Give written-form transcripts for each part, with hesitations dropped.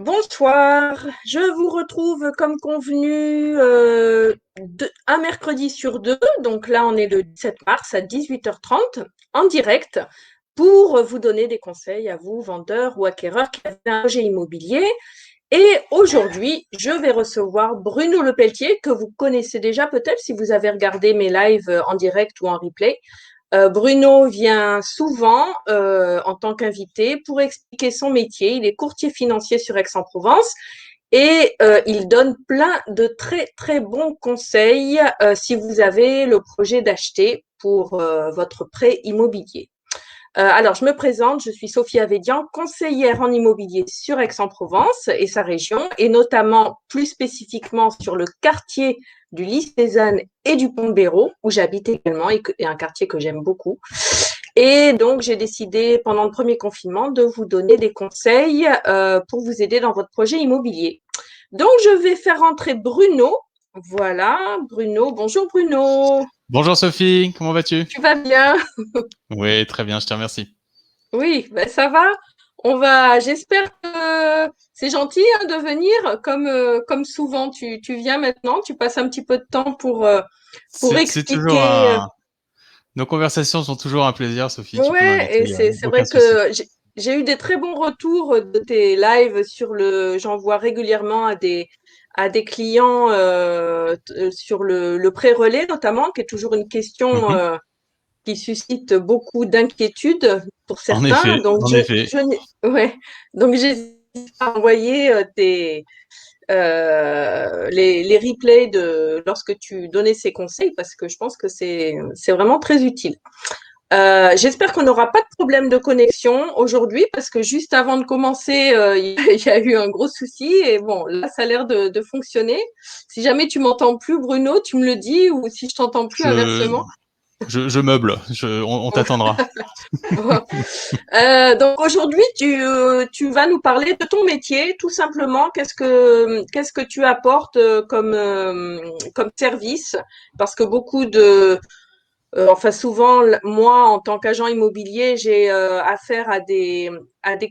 Bonsoir, je vous retrouve comme convenu un mercredi sur deux, donc là on est le 17 mars à 18h30 en direct pour vous donner des conseils à vous, vendeurs ou acquéreurs qui avez un projet immobilier. Et aujourd'hui, je vais recevoir Bruno Lepelletier, que vous connaissez déjà peut-être si vous avez regardé mes lives en direct ou en replay. Bruno vient souvent en tant qu'invité pour expliquer son métier. Il est courtier financier sur Aix-en-Provence et il donne plein de très très bons conseils si vous avez le projet d'acheter pour votre prêt immobilier. Alors, je me présente, je suis Sophie Avédian, conseillère en immobilier sur Aix-en-Provence et sa région, et notamment plus spécifiquement sur le quartier du Lys des Ânes et du Pont-de-Béraud, où j'habite également, et un quartier que j'aime beaucoup. Et donc, j'ai décidé pendant le premier confinement de vous donner des conseils pour vous aider dans votre projet immobilier. Donc, je vais faire rentrer Bruno. Voilà, Bruno. Bonjour Bruno. Bonjour Sophie, comment vas-tu? Tu vas bien? Oui, très bien, je te remercie. Oui, ben ça va. J'espère que c'est gentil hein, de venir. Comme souvent, tu viens maintenant, tu passes un petit peu de temps pour C'est toujours expliquer. Nos conversations sont toujours un plaisir, Sophie, tu peux Ouais, et m'inviter, c'est aucun vrai souci. que j'ai eu des très bons retours de tes lives j'envoie régulièrement à des clients sur le pré-relais notamment, qui est toujours une question Mhm. qui suscite beaucoup d'inquiétudes pour certains. En effet. Ouais, donc j'hésite pas à envoyer les replays de lorsque tu donnais ces conseils parce que je pense que c'est vraiment très utile. J'espère qu'on n'aura pas de problème de connexion aujourd'hui parce que juste avant de commencer, il y a eu un gros souci et bon, là, ça a l'air de fonctionner. Si jamais tu m'entends plus, Bruno, tu me le dis ou si je t'entends plus Je, inversement. je meuble, on t'attendra. Donc aujourd'hui, tu vas nous parler de ton métier, tout simplement. Qu'est-ce que tu apportes comme service? Parce que enfin souvent, moi, en tant qu'agent immobilier, j'ai affaire à des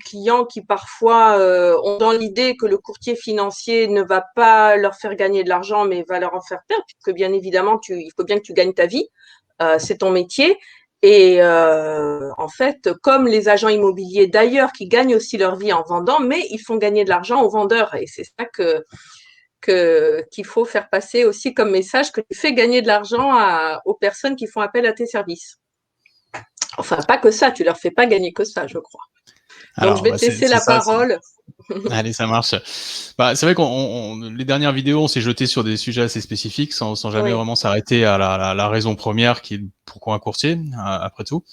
clients qui parfois ont dans l'idée que le courtier financier ne va pas leur faire gagner de l'argent, mais va leur en faire perdre, puisque bien évidemment, il faut bien que tu gagnes ta vie. C'est ton métier. Et en fait, comme les agents immobiliers d'ailleurs qui gagnent aussi leur vie en vendant, mais ils font gagner de l'argent aux vendeurs. Et c'est ça qu'il faut faire passer aussi comme message, que tu fais gagner de l'argent aux personnes qui font appel à tes services. Enfin, pas que ça, tu leur fais pas gagner que ça, je crois. Donc, je Alors, vais te laisser c'est la ça. parole. Allez, ça marche. C'est vrai les dernières vidéos, on s'est jeté sur des sujets assez spécifiques sans jamais Oui. vraiment s'arrêter à la raison première qui est pourquoi un courtier, après tout.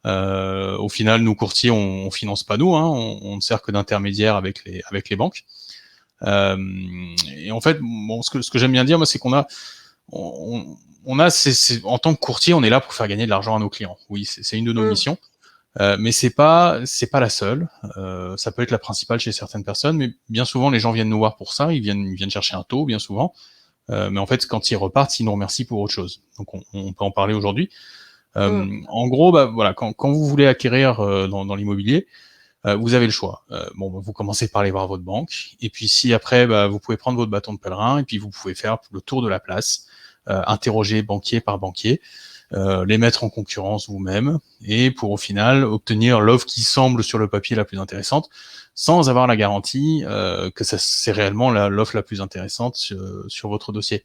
Au final, nous courtiers, on finance pas nous, hein, on ne sert que d'intermédiaire avec les banques. Euh, et en fait, bon, ce que j'aime bien dire, moi, c'est on a, en tant que courtier, on est là pour faire gagner de l'argent à nos clients. Oui, c'est une de nos Mm, missions, mais c'est pas la seule. Ça peut être la principale chez certaines personnes, mais bien souvent, les gens viennent nous voir pour ça. Ils viennent chercher un taux, bien souvent. Mais en fait, quand ils repartent, ils nous remercient pour autre chose. Donc, on peut en parler aujourd'hui. mm. En gros, voilà, quand vous voulez acquérir dans l'immobilier, vous avez le choix. Vous commencez par aller voir votre banque, et puis si après, vous pouvez prendre votre bâton de pèlerin, et puis vous pouvez faire le tour de la place, interroger banquier par banquier, les mettre en concurrence vous-même, et pour au final obtenir l'offre qui semble sur le papier la plus intéressante, sans avoir la garantie que c'est réellement l'offre la plus intéressante sur votre dossier.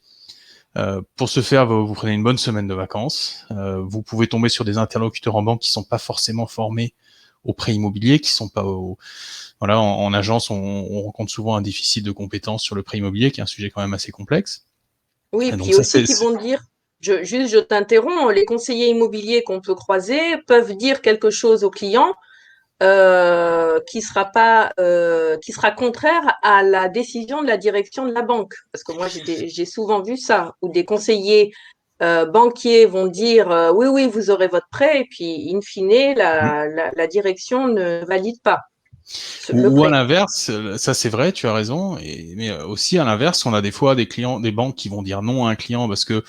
Pour ce faire, vous prenez une bonne semaine de vacances. Vous pouvez tomber sur des interlocuteurs en banque qui sont pas forcément formés au prêt immobilier, qui sont pas voilà, en agence, on rencontre souvent un déficit de compétences sur le prêt immobilier, qui est un sujet quand même assez complexe. Oui, Et donc puis ça, aussi qui vont dire, je t'interromps, les conseillers immobiliers qu'on peut croiser peuvent dire quelque chose au client qui sera contraire à la décision de la direction de la banque. Parce que moi, j'ai souvent vu ça, où des conseillers banquiers vont dire oui, oui, vous aurez votre prêt, et puis in fine, la direction ne valide pas le ou à prêt. l'inverse, ça c'est vrai, tu as raison, mais aussi à l'inverse, on a des fois des clients, des banques qui vont dire non à un client parce que,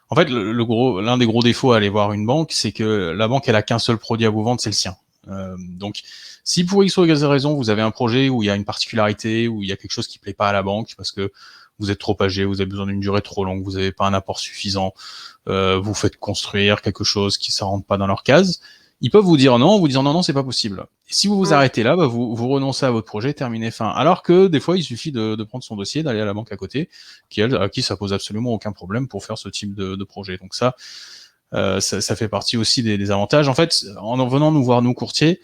en fait, l'un des gros défauts à aller voir une banque, c'est que la banque elle a qu'un seul produit à vous vendre, c'est le sien. Donc, si pour X ou Y raison, vous avez un projet où il y a une particularité, où il y a quelque chose qui plaît pas à la banque, parce que vous êtes trop âgé, vous avez besoin d'une durée trop longue, vous n'avez pas un apport suffisant, vous faites construire quelque chose qui ne rentre pas dans leur case, ils peuvent vous dire non, vous disant non, c'est pas possible. Et si vous vous arrêtez là, vous renoncez à votre projet, terminez fin. Alors que des fois, il suffit de prendre son dossier, d'aller à la banque à côté, à qui ça pose absolument aucun problème pour faire ce type de projet. Donc ça fait partie aussi des avantages. En fait, en venant nous voir, nous, courtiers,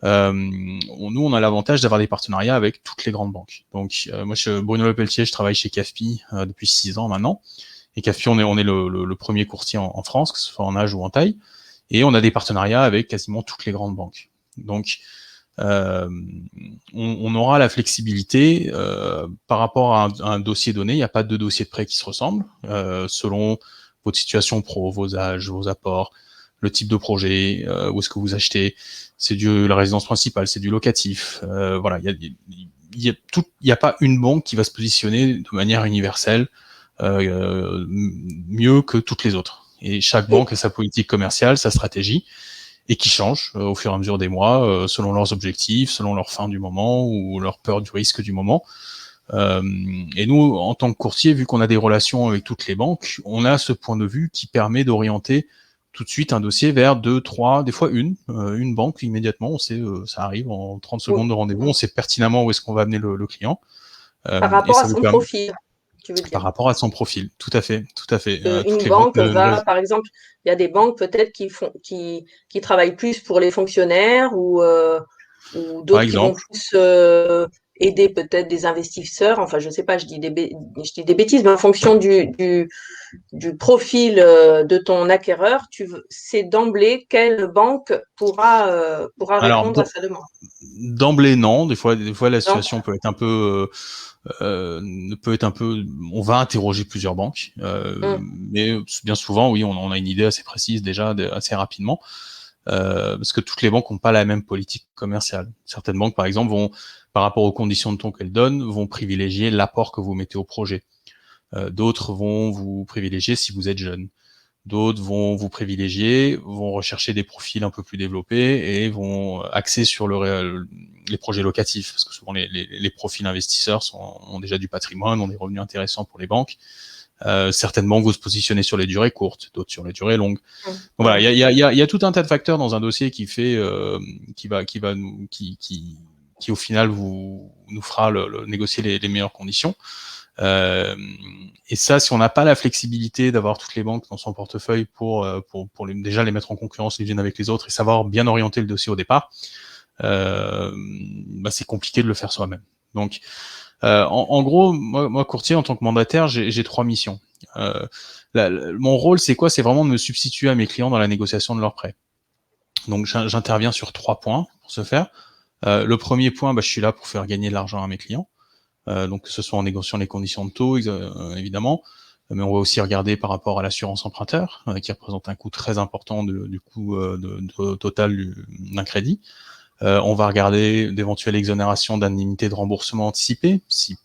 nous, on a l'avantage d'avoir des partenariats avec toutes les grandes banques. Donc, moi, je suis Bruno Lepelletier, je travaille chez CAFPI depuis 6 ans maintenant. Et CAFPI, on est le premier courtier en France, que ce soit en âge ou en taille. Et on a des partenariats avec quasiment toutes les grandes banques. Donc, on aura la flexibilité par rapport à un dossier donné. Il n'y a pas de dossier de prêt qui se ressemble. Selon votre situation pro, vos âges, vos apports, le type de projet, où est-ce que vous achetez, c'est la résidence principale, c'est du locatif. Voilà, il y a pas une banque qui va se positionner de manière universelle mieux que toutes les autres. Et chaque banque a sa politique commerciale, sa stratégie, et qui change au fur et à mesure des mois, selon leurs objectifs, selon leur faim du moment ou leur peur du risque du moment. Et nous, en tant que courtier, vu qu'on a des relations avec toutes les banques, on a ce point de vue qui permet d'orienter tout de suite un dossier vers 2, 3, des fois une banque immédiatement. On sait, ça arrive en 30 secondes de rendez-vous, on sait pertinemment où est-ce qu'on va amener le client. Par rapport à son profil, tu veux dire. Par rapport à son profil, tout à fait. Une banque va, par exemple, il y a des banques peut-être qui travaillent plus pour les fonctionnaires ou d'autres qui vont plus aider peut-être des investisseurs. Enfin, je sais pas, je dis des bêtises, mais en fonction du profil de ton acquéreur, c'est d'emblée quelle banque pourra répondre à sa demande. D'emblée, non. Des fois, la situation peut être un peu on va interroger plusieurs banques, mais bien souvent, oui, on a une idée assez précise déjà, assez rapidement, parce que toutes les banques n'ont pas la même politique commerciale. Certaines banques, par exemple, par rapport aux conditions de ton qu'elles donnent, vont privilégier l'apport que vous mettez au projet. D'autres vont vous privilégier si vous êtes jeune. D'autres vont vous privilégier, vont rechercher des profils un peu plus développés et vont axer sur les projets locatifs, parce que souvent les profils investisseurs ont déjà du patrimoine, ont des revenus intéressants pour les banques. Certaines banques vont se positionner sur les durées courtes, d'autres sur les durées longues. Donc voilà, il y a tout un tas de facteurs dans un dossier qui fait, qui au final nous fera négocier les meilleures conditions. Et ça, si on n'a pas la flexibilité d'avoir toutes les banques dans son portefeuille pour déjà les mettre en concurrence les unes avec les autres et savoir bien orienter le dossier au départ, c'est compliqué de le faire soi-même. Donc, en gros, moi, courtier, en tant que mandataire, j'ai 3 missions. Mon rôle, c'est quoi? C'est vraiment de me substituer à mes clients dans la négociation de leurs prêts. Donc, j'interviens sur 3 points pour ce faire. Le premier point, je suis là pour faire gagner de l'argent à mes clients. Donc que ce soit en négociant les conditions de taux, évidemment, mais on va aussi regarder par rapport à l'assurance emprunteur, qui représente un coût très important du coût total d'un crédit. On va regarder d'éventuelles exonérations d'indemnités de remboursement anticipées. Si,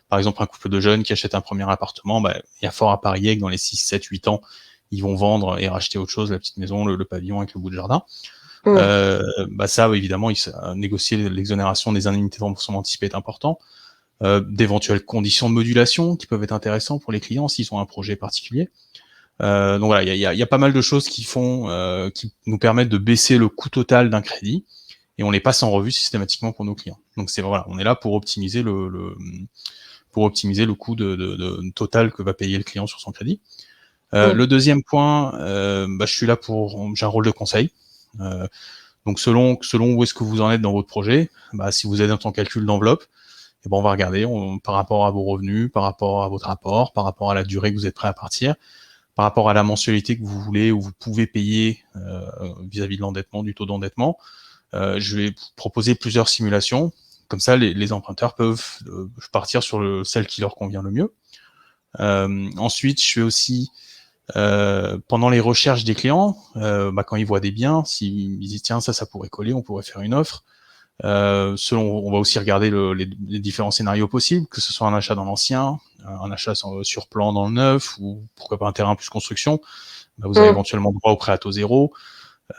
par exemple, un couple de jeunes qui achète un premier appartement, il y a fort à parier que dans les 6, 7, 8 ans, ils vont vendre et racheter autre chose, la petite maison, le pavillon avec le bout de jardin. Ça, évidemment, négocier l'exonération des indemnités de remboursement anticipées est important. D'éventuelles conditions de modulation qui peuvent être intéressantes pour les clients s'ils ont un projet particulier. Donc voilà, il y a pas mal de choses qui nous permettent de baisser le coût total d'un crédit et on les passe en revue systématiquement pour nos clients. Donc on est là pour optimiser le coût de total que va payer le client sur son crédit. Le deuxième point, je suis là j'ai un rôle de conseil. Donc selon où est-ce que vous en êtes dans votre projet, si vous êtes en calcul d'enveloppe, on va regarder par rapport à vos revenus, par rapport à votre apport, par rapport à la durée que vous êtes prêt à partir, par rapport à la mensualité que vous voulez ou vous pouvez payer vis-à-vis de l'endettement, du taux d'endettement. Je vais proposer plusieurs simulations. Comme ça, les emprunteurs peuvent partir sur celle qui leur convient le mieux. Ensuite, je fais aussi, pendant les recherches des clients, quand ils voient des biens, s'ils disent tiens, ça pourrait coller, on pourrait faire une offre. On va aussi regarder les différents scénarios possibles, que ce soit un achat dans l'ancien, un achat sur plan dans le neuf, ou pourquoi pas un terrain plus construction. Vous avez éventuellement droit au prêt à taux zéro.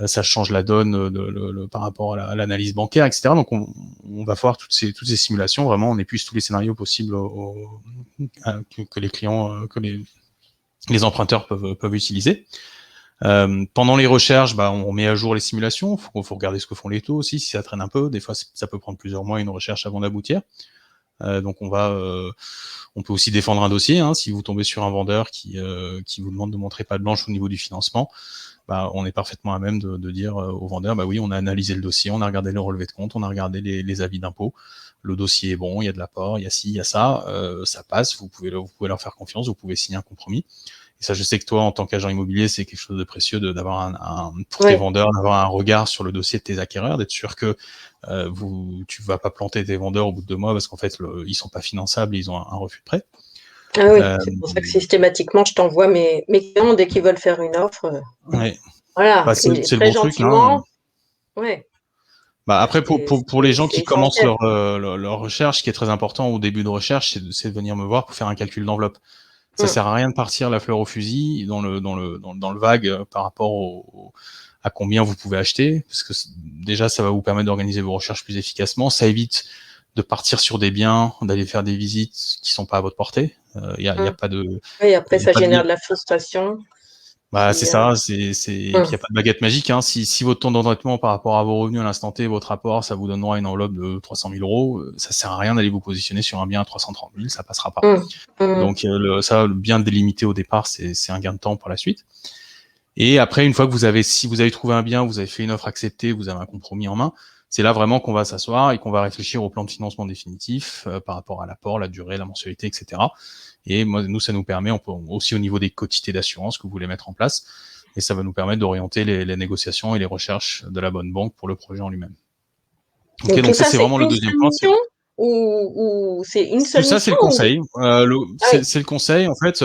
ça change la donne par rapport à l'analyse bancaire, etc. Donc on va voir toutes ces simulations. Vraiment, on épuise tous les scénarios possibles que les clients, que les emprunteurs peuvent utiliser. Pendant les recherches, on met à jour les simulations. Faut regarder ce que font les taux aussi, si ça traîne un peu. Des fois, ça peut prendre plusieurs mois une recherche avant d'aboutir. Donc on peut aussi défendre un dossier, hein, si vous tombez sur un vendeur qui vous demande de montrer patte blanche au niveau du financement. On est parfaitement à même de dire au vendeur, oui, on a analysé le dossier, on a regardé le relevé de compte, on a regardé les avis d'impôt, le dossier est bon, il y a de l'apport, il y a ci, il y a ça, ça passe, vous pouvez leur faire confiance, vous pouvez signer un compromis. Et ça, je sais que toi, en tant qu'agent immobilier, c'est quelque chose de précieux d'avoir pour tes vendeurs, d'avoir un regard sur le dossier de tes acquéreurs, d'être sûr que tu vas pas planter tes vendeurs au bout de 2 mois parce qu'en fait, ils sont pas finançables, ils ont un refus de prêt. Ah oui, c'est pour ça que systématiquement, je t'envoie mes clients dès qu'ils veulent faire une offre. Ouais. Voilà, C'est le très bon gentiment. Truc, hein. Ouais. Après, pour les gens qui commencent leur recherche, ce qui est très important au début de recherche, c'est de venir me voir pour faire un calcul d'enveloppe. Ça sert à rien de partir la fleur au fusil dans le vague par rapport à combien vous pouvez acheter, parce que déjà, ça va vous permettre d'organiser vos recherches plus efficacement. Ça évite de partir sur des biens, d'aller faire des visites qui sont pas à votre portée. Y a pas de. Oui, après, ça génère de la frustration. C'est ça, et puis il n'y a pas de baguette magique, hein. Si votre taux d'endettement par rapport à vos revenus à l'instant T, votre rapport, ça vous donnera une enveloppe de 300 000 euros, ça sert à rien d'aller vous positionner sur un bien à 330 000, ça passera pas. Donc ça, bien délimité au départ, c'est un gain de temps pour la suite. Et après, une fois que si vous avez trouvé un bien, vous avez fait une offre acceptée, vous avez un compromis en main, c'est là vraiment qu'on va s'asseoir et qu'on va réfléchir au plan de financement définitif par rapport à l'apport, la durée, la mensualité, etc. Et nous, ça nous permet, on peut aussi au niveau des quotités d'assurance que vous voulez mettre en place, et ça va nous permettre d'orienter les négociations et les recherches de la bonne banque pour le projet en lui-même. Ok, donc ça, c'est vraiment le deuxième point. Ou c'est une seule mission? Ça, c'est le conseil. C'est le conseil. En fait,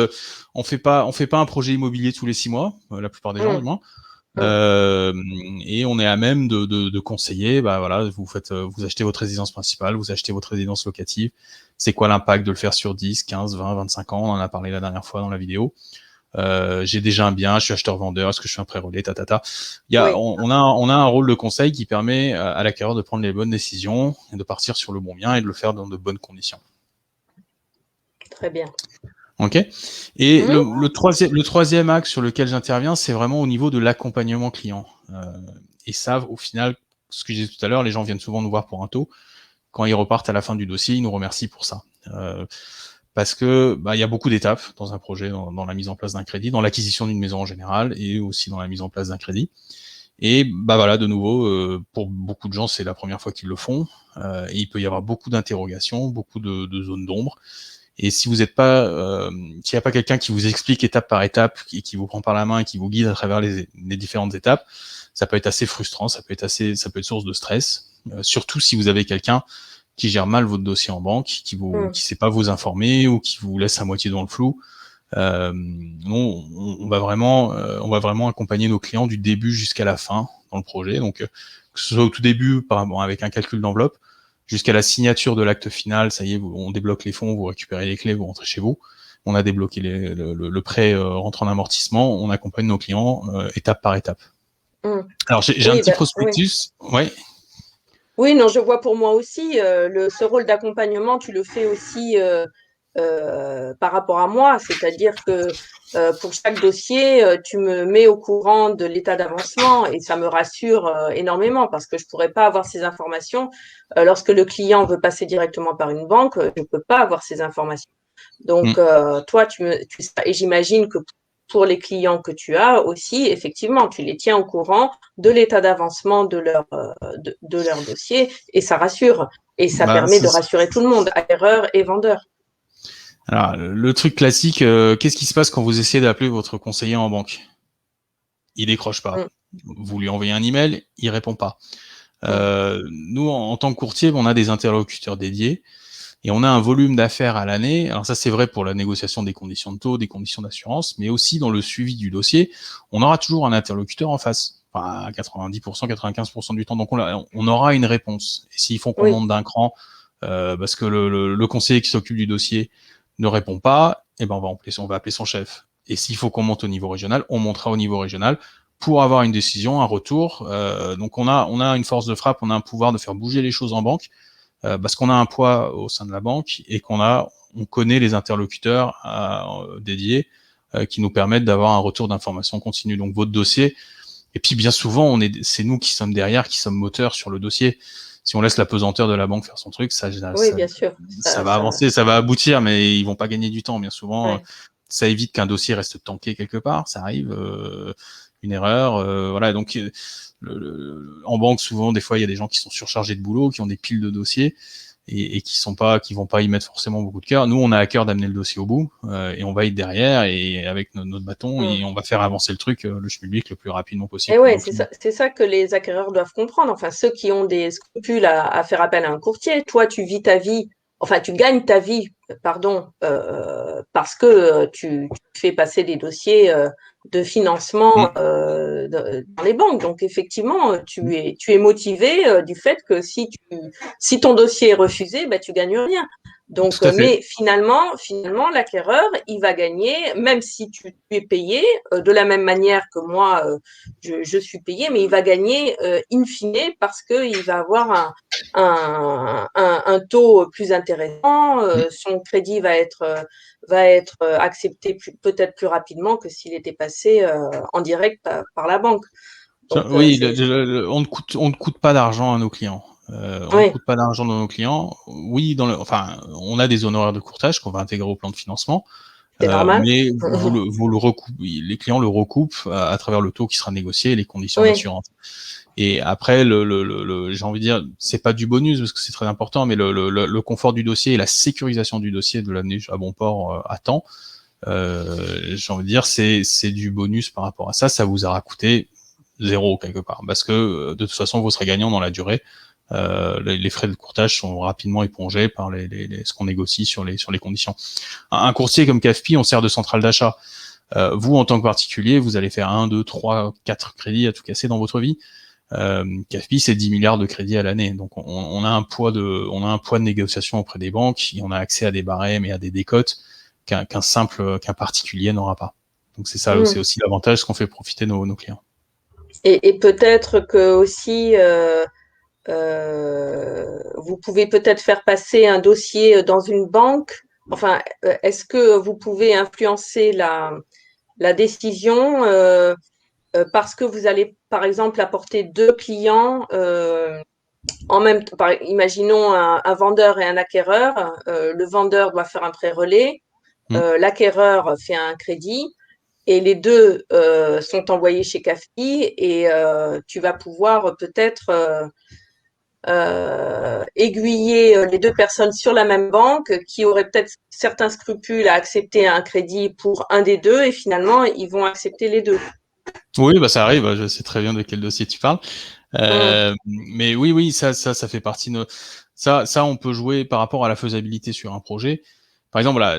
on fait pas un projet immobilier tous les 6 mois, la plupart des gens, du moins. Et on est à même de conseiller, vous achetez votre résidence principale, vous achetez votre résidence locative, c'est quoi l'impact de le faire sur 10, 15, 20, 25 ans, on en a parlé la dernière fois dans la vidéo. J'ai déjà un bien, je suis acheteur-vendeur, est-ce que je suis un prêt-relais, on a un rôle de conseil qui permet à l'acquéreur de prendre les bonnes décisions, et de partir sur le bon bien et de le faire dans de bonnes conditions. Très bien. Ok. Et le troisième axe sur lequel j'interviens, c'est vraiment au niveau de l'accompagnement client. Et ça, au final, ce que je disais tout à l'heure, les gens viennent souvent nous voir pour un taux. Quand ils repartent à la fin du dossier, ils nous remercient pour ça. Parce que y a beaucoup d'étapes dans un projet, dans la mise en place d'un crédit, dans l'acquisition d'une maison en général, et aussi dans la mise en place d'un crédit. Et de nouveau, pour beaucoup de gens, c'est la première fois qu'ils le font. Et il peut y avoir beaucoup d'interrogations, beaucoup de zones d'ombre. Et si vous n'êtes pas, s'il n'y a pas quelqu'un qui vous explique étape par étape, qui vous prend par la main et qui vous guide à travers les différentes étapes, ça peut être assez frustrant, ça peut être source de stress. Surtout si vous avez quelqu'un qui gère mal votre dossier en banque, qui sait pas vous informer ou qui vous laisse à moitié dans le flou. On va vraiment accompagner nos clients du début jusqu'à la fin dans le projet. Donc, que ce soit au tout début, avec un calcul d'enveloppe, jusqu'à la signature de l'acte final, ça y est, on débloque les fonds, vous récupérez les clés, vous rentrez chez vous. On a débloqué le prêt rentre en amortissement. On accompagne nos clients étape par étape. Alors, j'ai un petit prospectus. Ouais. Oui, non, je vois pour moi aussi ce rôle d'accompagnement, tu le fais aussi par rapport à moi, c'est-à-dire que pour chaque dossier, tu me mets au courant de l'état d'avancement et ça me rassure énormément parce que je ne pourrais pas avoir ces informations. Lorsque le client veut passer directement par une banque, je ne peux pas avoir ces informations. Donc, toi, et j'imagine que pour les clients que tu as aussi, effectivement, tu les tiens au courant de l'état d'avancement de leur dossier et ça rassure. Et ça permet de rassurer tout le monde, acquéreur et vendeur. Alors, le truc classique, qu'est-ce qui se passe quand vous essayez d'appeler votre conseiller en banque? Il décroche pas. Vous lui envoyez un email, il répond pas. Nous, en tant que courtier, on a des interlocuteurs dédiés et on a un volume d'affaires à l'année. Alors ça, c'est vrai pour la négociation des conditions de taux, des conditions d'assurance, mais aussi dans le suivi du dossier, on aura toujours un interlocuteur en face. Enfin, à 90%, 95% du temps. Donc, on aura une réponse. Et s'il faut qu'on monte d'un cran, parce que le conseiller qui s'occupe du dossier ne répond pas, on va appeler son chef. Et s'il faut qu'on monte au niveau régional, on montera au niveau régional pour avoir une décision, un retour. Donc on a une force de frappe, on a un pouvoir de faire bouger les choses en banque, parce qu'on a un poids au sein de la banque et on connaît les interlocuteurs dédiés qui nous permettent d'avoir un retour d'information continue. Donc votre dossier, et puis bien souvent c'est nous qui sommes derrière, qui sommes moteurs sur le dossier. Si on laisse la pesanteur de la banque faire son truc, Oui, bien sûr. ça va avancer, ça va aboutir, mais ils vont pas gagner du temps. Bien souvent, Ouais. ça évite qu'un dossier reste tanké quelque part. Ça arrive, une erreur, voilà. Donc, en banque, souvent, des fois, il y a des gens qui sont surchargés de boulot, qui ont des piles de dossiers et qui vont pas y mettre forcément beaucoup de cœur. Nous, on a à cœur d'amener le dossier au bout et on va être derrière et avec notre bâton et on va faire avancer le truc, le schmilblick, le plus rapidement possible Et pour ouais, nos clients. c'est ça que les acquéreurs doivent comprendre. Enfin, ceux qui ont des scrupules à faire appel à un courtier, toi, tu vis ta vie, enfin, tu gagnes ta vie, pardon, parce que tu fais passer des dossiers de financement dans les banques. Donc, effectivement, tu es motivé du fait que si ton dossier est refusé, ben, tu gagnes rien. Donc, Tout à fait. mais finalement, l'acquéreur, il va gagner, même si tu es payé de la même manière que moi. Je suis payé, mais il va gagner in fine parce qu'il va avoir un taux plus intéressant, son crédit va être accepté peut-être plus rapidement que s'il était passé en direct par la banque. Donc, Oui, on ne coûte pas d'argent à nos clients. On ne oui, coûte pas d'argent dans nos clients. Oui, enfin, on a des honoraires de courtage qu'on va intégrer au plan de financement, c'est normal. mais vous le recoupez, les clients le recoupent à travers le taux qui sera négocié et les conditions Oui, d'assurance. Et après, j'ai envie de dire, c'est pas du bonus parce que c'est très important, mais le confort du dossier et la sécurisation du dossier de l'amener à bon port à temps, j'ai envie de dire, c'est du bonus par rapport à ça. Ça vous aura coûté zéro quelque part, parce que de toute façon, vous serez gagnant dans la durée. Les frais de courtage sont rapidement épongés par ce qu'on négocie sur les conditions. Un courtier comme CAFPI, on sert de centrale d'achat. Vous, en tant que particulier, vous allez faire 1, 2, 3, 4 crédits à tout casser dans votre vie. CAFPI, c'est 10 milliards de crédits à l'année. Donc, on a un poids de négociation auprès des banques et on a accès à des barèmes et à des décotes qu'un particulier n'aura pas. Donc, c'est ça, c'est aussi l'avantage qu'on fait profiter nos clients. et peut-être que aussi vous pouvez peut-être faire passer un dossier dans une banque. Enfin, est-ce que vous pouvez influencer la décision parce que vous allez, par exemple, apporter deux clients en même temps. Imaginons un vendeur et un acquéreur. Le vendeur doit faire un prêt relais, Mm. l'acquéreur fait un crédit. Et les deux sont envoyés chez CAFI et tu vas pouvoir peut-être aiguiller les deux personnes sur la même banque qui auraient peut-être certains scrupules à accepter un crédit pour un des deux et finalement ils vont accepter les deux. Oui, bah ça arrive. Je sais très bien de quel dossier tu parles. Mmh. Mais oui, ça fait partie de ça, on peut jouer par rapport à la faisabilité sur un projet. Par exemple, là,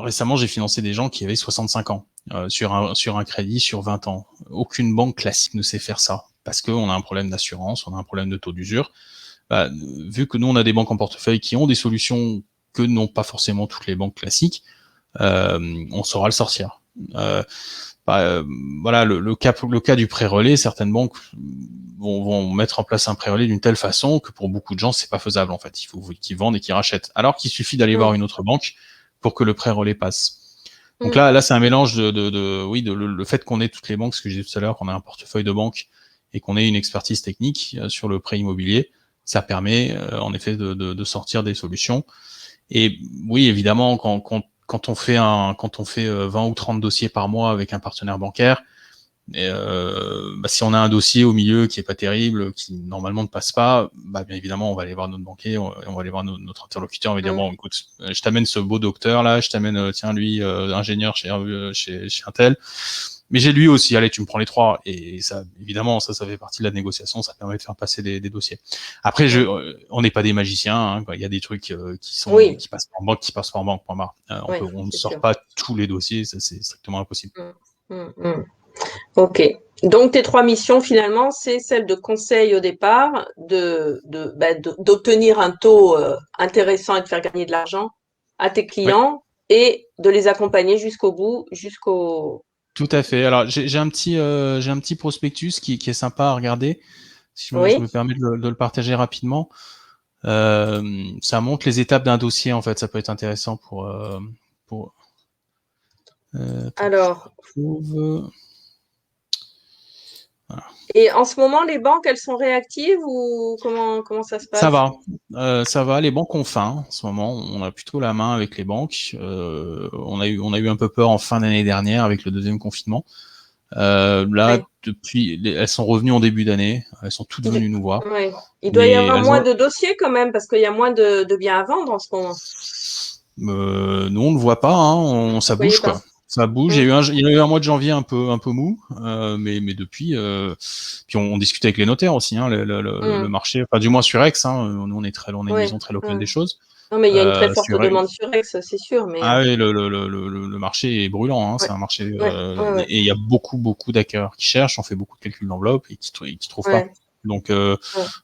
récemment, j'ai financé des gens qui avaient 65 ans sur un crédit sur 20 ans. Aucune banque classique ne sait faire ça parce qu'on a un problème d'assurance, on a un problème de taux d'usure. Bah, vu que nous, on a des banques en portefeuille qui ont des solutions que n'ont pas forcément toutes les banques classiques, on saura le sortir. Euh, bah, voilà, le cas du pré-relais, certaines banques vont mettre en place un pré-relais d'une telle façon que pour beaucoup de gens, c'est pas faisable en fait. Il faut qu'ils vendent et qu'ils rachètent. Alors qu'il suffit d'aller voir Mmh. une autre banque pour que le pré-relais passe. Donc Mmh. là, c'est un mélange oui, le fait qu'on ait toutes les banques, ce que j'ai dit tout à l'heure, qu'on a un portefeuille de banques et qu'on ait une expertise technique sur le prêt immobilier, ça permet en effet de sortir des solutions. Et oui, évidemment, quand on fait 20 ou 30 dossiers par mois avec un partenaire bancaire, et bah, si on a un dossier au milieu qui est pas terrible, qui normalement ne passe pas, bah, bien évidemment, on va aller voir notre banquier, on va aller voir notre interlocuteur, on va dire Mmh. bon, écoute, je t'amène ce beau docteur là, je t'amène, tiens lui, ingénieur chez un tel, mais j'ai lui aussi, allez, tu me prends les trois. Et ça, évidemment, ça fait partie de la négociation, ça permet de faire passer des dossiers. Après, Mmh. on n'est pas des magiciens, hein, quoi. Il y a des trucs Oui, qui passent par banque, qui passent par banque, point barre. oui, On ne c'est sort sûr. pas tous les dossiers, ça c'est strictement impossible. Mmh. Mmh. Mmh. Ok. Donc tes trois missions finalement, c'est celle de conseil au départ, d'obtenir un taux intéressant et de faire gagner de l'argent à tes Oui, clients et de les accompagner jusqu'au bout, jusqu'au Tout à fait. Alors, j'ai un petit prospectus qui est sympa à regarder. Si je Oui. me permets de le partager rapidement. Ça montre les étapes d'un dossier, en fait. Ça peut être intéressant pour attends, je Alors, retrouve. Voilà. et en ce moment, les banques, elles sont réactives ou comment ça se Ça passe? va, ça va. Les banques ont faim en ce moment. On a plutôt la main avec les banques. On a eu un peu peur en fin d'année dernière avec le deuxième confinement. Là, Oui. elles sont revenues en début d'année. Elles sont toutes venues nous voir. Ouais. Il doit y Mais avoir elles moins ont, de dossiers quand même, parce qu'il y a moins de biens à vendre en ce moment. nous on ne le voit pas. Hein, ça Vous voyez bouge pas? quoi. Ça bouge. Mm, Il y a eu un mois de janvier un peu mou, mais depuis, puis on discute avec les notaires aussi. Hein, le mm, marché, enfin du moins sur Aix. Hein, nous on est une ouais, vision très locale ouais. des choses. Non, mais il y a une très forte Sur Aix, demande sur Aix, c'est sûr, mais ah oui, le marché est brûlant. Hein, ouais, c'est un marché ouais, ouais, ouais, et il y a beaucoup d'acquéreurs qui cherchent. On fait beaucoup de calculs d'enveloppe et qui trouvent pas. ouais, Donc ouais.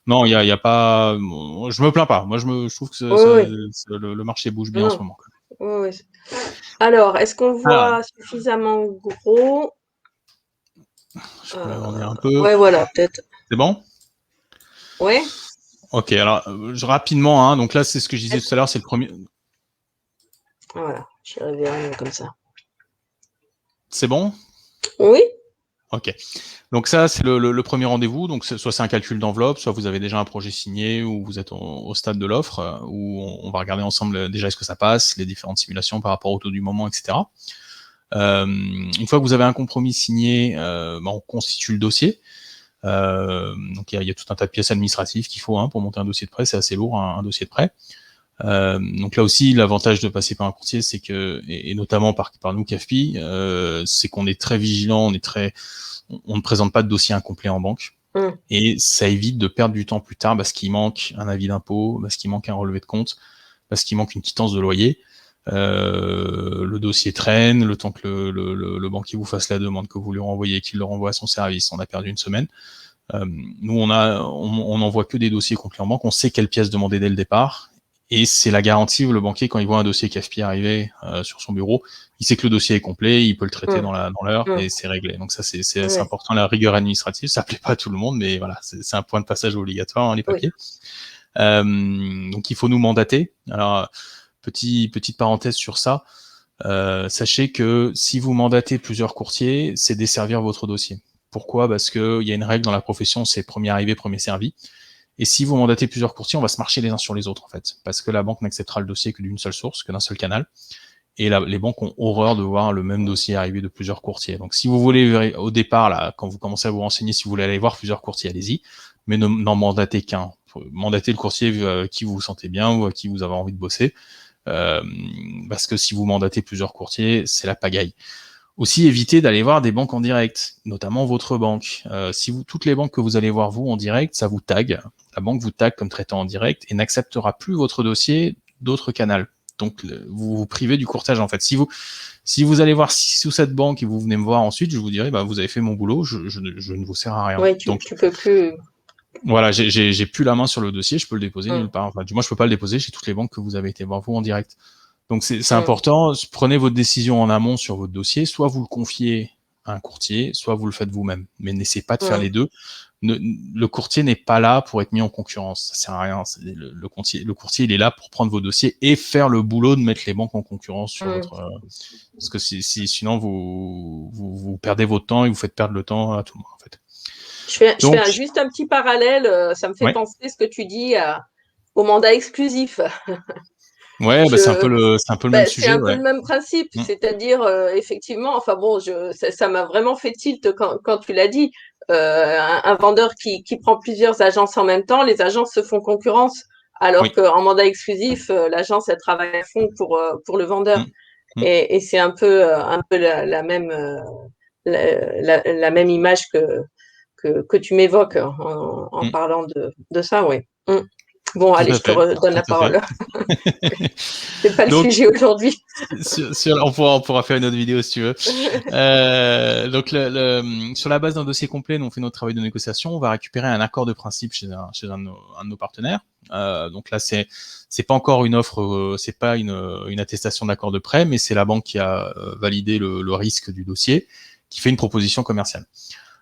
non, il y a pas. Je me plains pas. Moi, je trouve que Oui, oui, le marché bouge bien en ce non, moment. Quoi. oui, oui. Alors, est-ce qu'on Ah, voit suffisamment gros? je peux l'agrandir un peu. Ouais, voilà, peut-être. C'est bon? Ouais. Ok. Alors rapidement. Hein, donc là, c'est ce que je disais Est-ce- tout à l'heure. C'est le premier. Voilà, j'irai vers comme ça. C'est bon? Oui. Ok. Donc ça, c'est le premier rendez-vous. Donc soit c'est un calcul d'enveloppe, soit vous avez déjà un projet signé, ou vous êtes au stade de l'offre, où on va regarder ensemble déjà est-ce que ça passe, les différentes simulations par rapport au taux du moment, etc. Une fois que vous avez un compromis signé, on constitue le dossier. Donc il y a tout un tas de pièces administratives qu'il faut pour monter un dossier de prêt. C'est assez lourd un dossier de prêt. Donc là aussi, l'avantage de passer par un courtier, c'est que, et notamment par nous, CAFPI, c'est qu'on est très vigilant, on ne présente pas de dossier incomplet en banque. Mm, Et ça évite de perdre du temps plus tard parce qu'il manque un avis d'impôt, parce qu'il manque un relevé de compte, parce qu'il manque une quittance de loyer. Le dossier traîne, le temps que le banquier vous fasse la demande, que vous lui renvoyez, qu'il le renvoie à son service, on a perdu une semaine. Nous, on n'envoie que des dossiers complets en banque, on sait quelles pièces demander dès le départ, et c'est la garantie où le banquier, quand il voit un dossier CAFPI arriver sur son bureau, il sait que le dossier est complet, il peut le traiter mm, dans l'heure, mm, et c'est réglé. Donc ça, c'est ouais, important, la rigueur administrative, ça plaît pas à tout le monde, mais voilà, c'est un point de passage obligatoire, les oui. papiers. Donc il faut nous mandater. Alors, petite parenthèse sur ça, sachez que si vous mandatez plusieurs courtiers, c'est desservir votre dossier. Pourquoi? Parce qu'il y a une règle dans la profession, c'est premier arrivé, premier servi. Et si vous mandatez plusieurs courtiers, on va se marcher les uns sur les autres, en fait. Parce que la banque n'acceptera le dossier que d'une seule source, que d'un seul canal. Et là, les banques ont horreur de voir le même dossier arriver de plusieurs courtiers. Donc, si vous voulez, au départ, là, quand vous commencez à vous renseigner, si vous voulez aller voir plusieurs courtiers, allez-y. Mais n'en mandatez qu'un. Mandatez le courtier qui vous sentez bien ou à qui vous avez envie de bosser. Euh, Parce que si vous mandatez plusieurs courtiers, c'est la pagaille. Aussi, évitez d'aller voir des banques en direct, notamment votre banque. Si toutes les banques que vous allez voir vous en direct, ça vous tag. La banque vous tag comme traitant en direct et n'acceptera plus votre dossier d'autres canaux. Donc, vous vous privez du courtage en fait. Si vous allez voir 6 ou 7 banques et vous venez me voir ensuite, je vous dirai, vous avez fait mon boulot, je ne vous sers à rien. Ouais, Donc, tu peux plus. voilà, j'ai plus la main sur le dossier, je peux le déposer nulle Mm, part. Enfin, du moins, je peux pas le déposer chez toutes les banques que vous avez été voir vous en direct. Donc c'est mm, important, prenez votre décision en amont sur votre dossier, soit vous le confiez à un courtier, soit vous le faites vous-même. Mais n'essayez pas de faire mm, les deux. Le courtier n'est pas là pour être mis en concurrence, ça sert à rien. Le courtier, il est là pour prendre vos dossiers et faire le boulot de mettre les banques en concurrence sur mm. votre. Parce que sinon vous perdez votre temps et vous faites perdre le temps à tout le monde en fait. Je fais Donc juste un petit parallèle. Ça me fait ouais, penser ce que tu dis au mandat exclusif. ouais, Je, c'est un peu le même C'est sujet, un peu ouais. le même principe, Mm. c'est-à-dire effectivement, enfin bon, ça m'a vraiment fait tilt quand tu l'as dit. Un vendeur qui prend plusieurs agences en même temps, les agences se font concurrence, alors Oui. qu'en mandat exclusif, l'agence elle travaille à fond pour le vendeur. Mm. Mm. Et c'est un peu la même la même image que tu m'évoques en Mm. parlant de ça, oui. Mm. Bon, Tout allez, à je te fait, redonne tout la à fait. parole. C'est pas le Donc, sujet aujourd'hui. on pourra faire une autre vidéo si tu veux. Donc, sur la base d'un dossier complet, nous on fait notre travail de négociation. On va récupérer un accord de principe chez un de nos partenaires. Donc là, c'est pas encore une offre, c'est pas une attestation d'accord de prêt, mais c'est la banque qui a validé le risque du dossier, qui fait une proposition commerciale.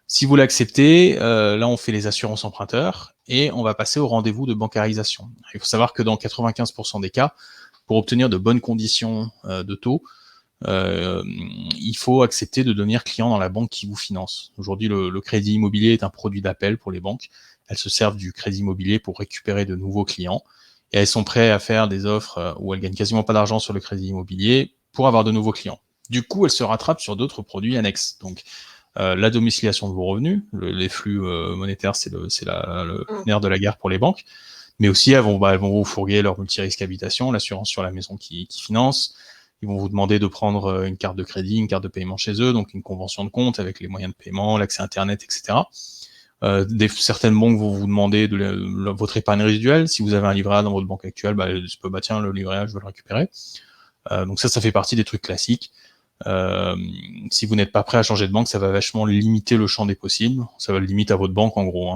Si vous l'acceptez, là on fait les assurances emprunteurs et on va passer au rendez-vous de bancarisation. Il faut savoir que dans 95% des cas, pour obtenir de bonnes conditions de taux, il faut accepter de devenir client dans la banque qui vous finance. Aujourd'hui, le crédit immobilier est un produit d'appel pour les banques. Elles se servent du crédit immobilier pour récupérer de nouveaux clients et elles sont prêtes à faire des offres où elles gagnent quasiment pas d'argent sur le crédit immobilier pour avoir de nouveaux clients. Du coup, elles se rattrapent sur d'autres produits annexes. Donc, la domiciliation de vos revenus, les flux monétaires, c'est le nerf de la guerre pour les banques. Mais aussi, elles vont vous fourguer leur multirisque habitation, l'assurance sur la maison qui finance. Ils vont vous demander de prendre une carte de crédit, une carte de paiement chez eux, donc une convention de compte avec les moyens de paiement, l'accès Internet, etc. Certaines banques vont vous demander votre épargne résiduelle. Si vous avez un livret A dans votre banque actuelle, tiens, le livret A, je veux le récupérer. Donc ça fait partie des trucs classiques. Si vous n'êtes pas prêt à changer de banque, ça va vachement limiter le champ des possibles. Ça va le limiter à votre banque, en gros.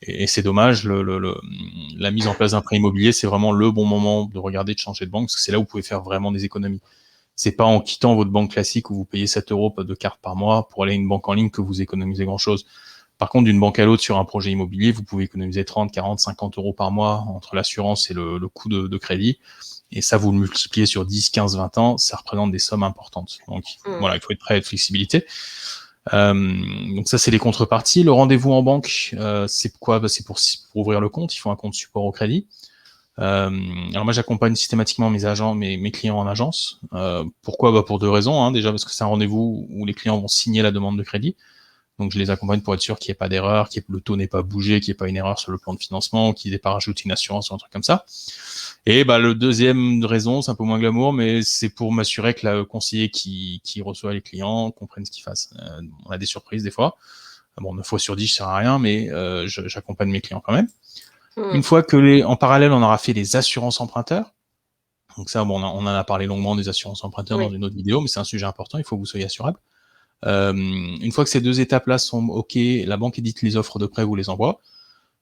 Et c'est dommage. La mise en place d'un prêt immobilier, c'est vraiment le bon moment de regarder de changer de banque, parce que c'est là où vous pouvez faire vraiment des économies. C'est pas en quittant votre banque classique où vous payez 7 € de carte par mois pour aller à une banque en ligne que vous économisez grand-chose. Par contre, d'une banque à l'autre sur un projet immobilier, vous pouvez économiser 30, 40, 50 € par mois entre l'assurance et le coût de crédit. Et ça, vous le multipliez sur 10, 15, 20 ans, ça représente des sommes importantes. Donc voilà, il faut être prêt à être flexibilité. Donc ça, c'est les contreparties. Le rendez-vous en banque, c'est quoi? C'est pour ouvrir le compte, il faut un compte support au crédit. Alors moi, j'accompagne systématiquement mes clients en agence. Pourquoi? Pour deux raisons. Déjà parce que c'est un rendez-vous où les clients vont signer la demande de crédit. Donc je les accompagne pour être sûr qu'il n'y ait pas d'erreur, que le taux n'ait pas bougé, qu'il n'y ait pas une erreur sur le plan de financement, qu'il n'ait pas rajouté une assurance ou un truc comme ça. Et le deuxième raison, c'est un peu moins glamour, mais c'est pour m'assurer que le conseiller qui reçoit les clients comprenne ce qu'il fasse. On a des surprises des fois. 9 fois sur 10, ça sert à rien, mais j'accompagne mes clients quand même. Une fois que en parallèle, on aura fait les assurances emprunteurs. Donc ça, on en a parlé longuement des assurances emprunteurs dans une autre vidéo, mais c'est un sujet important, il faut que vous soyez assurable. Une fois que ces deux étapes-là sont OK, la banque édite les offres de prêt, vous les envoie.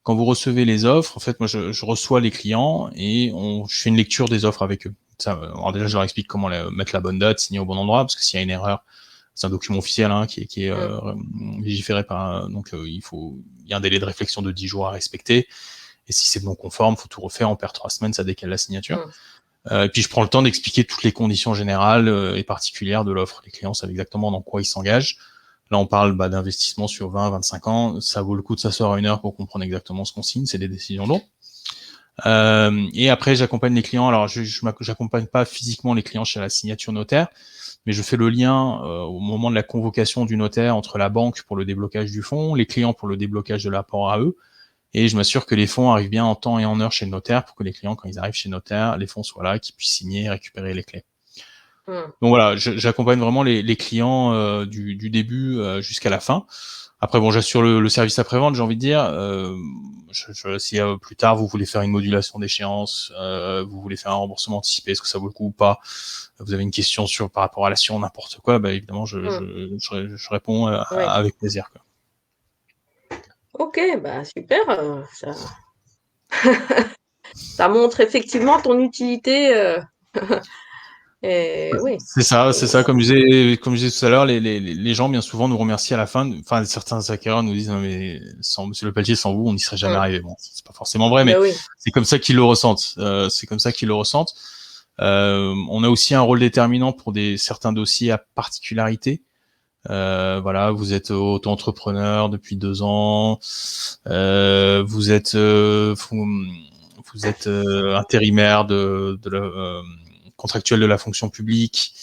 Quand vous recevez les offres, en fait, moi, je reçois les clients et je fais une lecture des offres avec eux. Alors déjà, je leur explique comment mettre la bonne date, signer au bon endroit, parce que s'il y a une erreur, c'est un document officiel qui est légiféré par... il y a un délai de réflexion de 10 jours à respecter. Et si c'est non conforme, faut tout refaire, on perd 3 semaines, ça décale la signature. Et puis je prends le temps d'expliquer toutes les conditions générales et particulières de l'offre. Les clients savent exactement dans quoi ils s'engagent. Là, on parle d'investissement sur 20, 25 ans. Ça vaut le coup de s'asseoir à 1 heure pour comprendre exactement ce qu'on signe. C'est des décisions lourdes. Et après, j'accompagne les clients. Alors, j'accompagne pas physiquement les clients chez la signature notaire, mais je fais le lien au moment de la convocation du notaire entre la banque pour le déblocage du fonds, les clients pour le déblocage de l'apport à eux. Et je m'assure que les fonds arrivent bien en temps et en heure chez le notaire pour que les clients, quand ils arrivent chez le notaire, les fonds soient là, qu'ils puissent signer et récupérer les clés. Donc voilà, j'accompagne vraiment les clients du début jusqu'à la fin. Après, j'assure le service après-vente, j'ai envie de dire. Si plus tard, vous voulez faire une modulation d'échéance, vous voulez faire un remboursement anticipé, est-ce que ça vaut le coup ou pas? Vous avez une question par rapport à l'assurance, n'importe quoi, évidemment, je réponds avec plaisir, quoi. Ok, super. Ça montre effectivement ton utilité. Oui. C'est ça. Comme je disais tout à l'heure, les gens bien souvent nous remercient à la fin. Enfin, certains acquéreurs nous disent non mais sans Monsieur Le Pelletier, sans vous, on n'y serait jamais arrivé. Bon, c'est pas forcément vrai, mais c'est comme ça qu'ils le ressentent. On a aussi un rôle déterminant pour certains dossiers à particularité. Vous êtes auto-entrepreneur depuis 2 ans, vous êtes intérimaire contractuel de la fonction publique,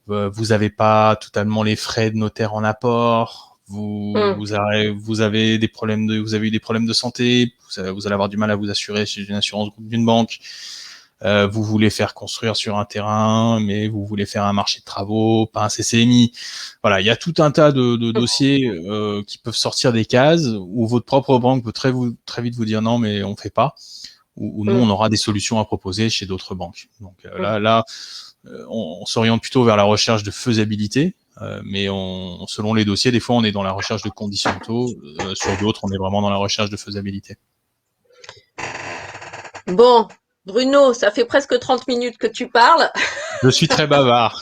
vous avez pas totalement les frais de notaire en apport, vous avez eu des problèmes de santé, vous allez avoir du mal à vous assurer chez une assurance groupe d'une banque. Vous voulez faire construire sur un terrain, mais vous voulez faire un marché de travaux, pas un CCMI. Voilà, il y a tout un tas de dossiers qui peuvent sortir des cases où votre propre banque peut très vite vous dire non, mais on fait pas. Ou nous, on aura des solutions à proposer chez d'autres banques. Donc on s'oriente plutôt vers la recherche de faisabilité, mais selon les dossiers, des fois, on est dans la recherche de conditions de taux. Sur d'autres, on est vraiment dans la recherche de faisabilité. Bon. Bruno, ça fait presque 30 minutes que tu parles. Je suis très bavard.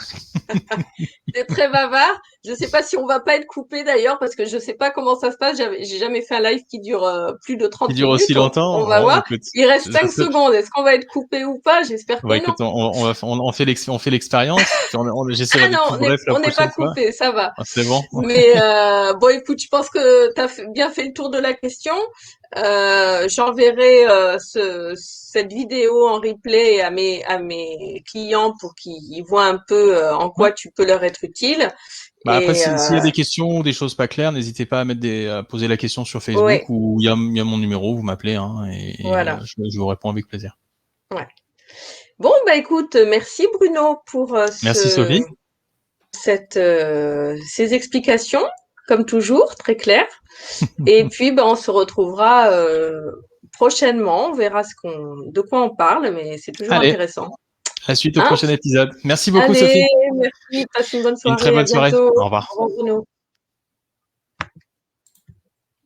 T'es très bavard. Je ne sais pas si on va pas être coupé d'ailleurs, parce que je ne sais pas comment ça se passe. J'ai jamais fait un live qui dure plus de Qui 30 dure aussi minutes. longtemps. On va Bon, voir. écoute, Il reste ça 5 serait- secondes. Est-ce qu'on va être coupé ou pas? J'espère Bon, que non. écoute, on fait l'expérience. Puis j'essaierai Ah d'être non, plus bref la on n'est pas prochaine fois. coupé, ça va. Ah, c'est bon. Mais bon, écoute, je pense que tu as bien fait le tour de la question. J'enverrai cette vidéo en replay à mes clients pour qu'ils voient un peu en Ouais. quoi tu peux leur être utile. Bah après, Et s'il y a des questions ou des choses pas claires, n'hésitez pas à poser la question sur Facebook ouais, ou il y a mon numéro, vous m'appelez hein, voilà. je vous réponds avec plaisir. Ouais. Bon, bah écoute, merci Bruno pour Merci Sophie. ces explications, comme toujours, très claires. Et puis, bah, on se retrouvera prochainement. On verra de quoi on parle, mais c'est toujours Allez, intéressant. la suite au Hein? prochain épisode. Merci beaucoup Allez, Sophie. merci, passe une bonne Une très soirée, à bonne soirée. bientôt. Au Au revoir. revoir Bruno.